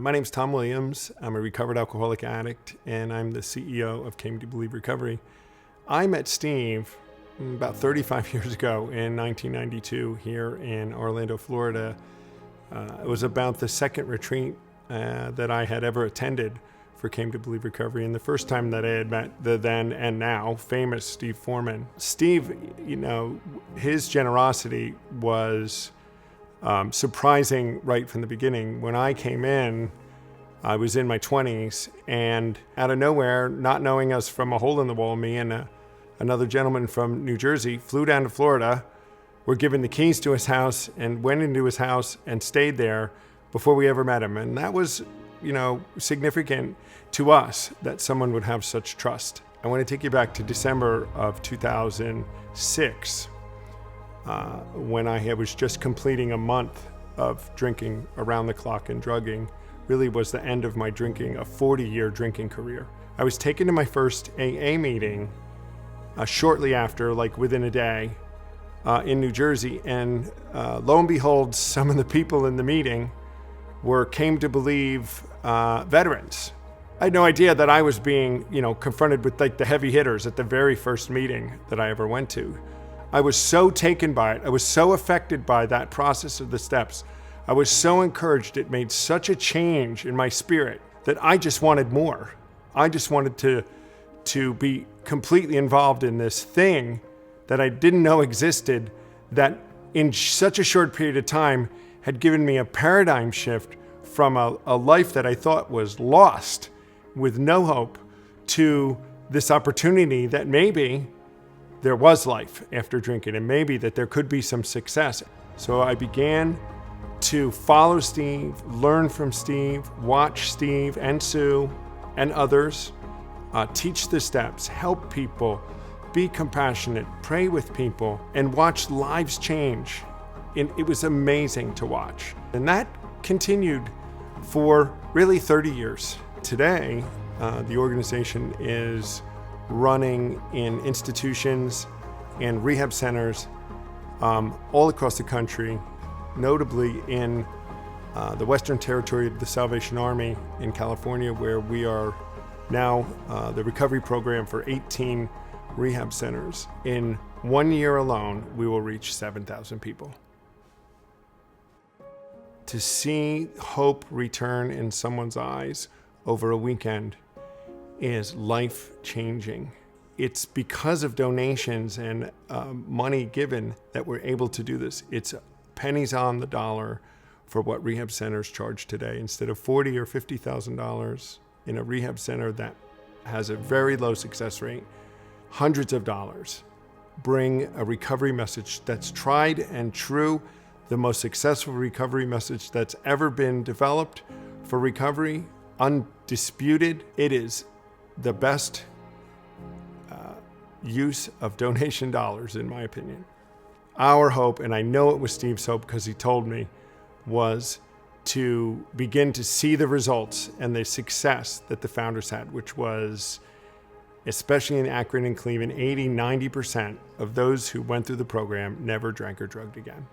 My name's Tom Williams. I'm a recovered alcoholic addict, and I'm the CEO of Came to Believe Recovery. I met Steve about 35 years ago in 1992 here in Orlando, Florida. It was about the second retreat that I had ever attended for Came to Believe Recovery, and the first time that I had met the then and now famous Steve Foreman. Steve, his generosity was surprising right from the beginning. When I came in, I was in my 20s, and out of nowhere, not knowing us from a hole in the wall, me and another gentleman from New Jersey flew down to Florida, were given the keys to his house, and went into his house and stayed there before we ever met him. And that was, significant to us that someone would have such trust. I want to take you back to December of 2006. When I was just completing a month of drinking around the clock and drugging. Really was the end of my drinking, a 40-year drinking career. I was taken to my first AA meeting shortly after, like within a day, in New Jersey, and lo and behold, some of the people in the meeting Came to Believe veterans. I had no idea that I was being, confronted with like the heavy hitters at the very first meeting that I ever went to. I was so taken by it. I was so affected by that process of the steps. I was so encouraged. It made such a change in my spirit that I just wanted more. I just wanted to be completely involved in this thing that I didn't know existed, that in such a short period of time had given me a paradigm shift from a life that I thought was lost with no hope to this opportunity that maybe there was life after drinking, and maybe that there could be some success. So I began to follow Steve, learn from Steve, watch Steve and Sue and others, teach the steps, help people, be compassionate, pray with people, and watch lives change. And it was amazing to watch. And that continued for really 30 years. Today, the organization is running in institutions and rehab centers all across the country, notably in the Western Territory of the Salvation Army in California, where we are now the recovery program for 18 rehab centers. In 1 year alone, we will reach 7,000 people. To see hope return in someone's eyes over a weekend is life-changing. It's because of donations and money given that we're able to do this. It's pennies on the dollar for what rehab centers charge today. Instead of $40,000 or $50,000 in a rehab center that has a very low success rate, hundreds of dollars bring a recovery message that's tried and true, the most successful recovery message that's ever been developed for recovery, undisputed. It is the best use of donation dollars, in my opinion. Our hope, and I know it was Steve's hope because he told me, was to begin to see the results and the success that the founders had, which was, especially in Akron and Cleveland, 80-90% of those who went through the program never drank or drugged again.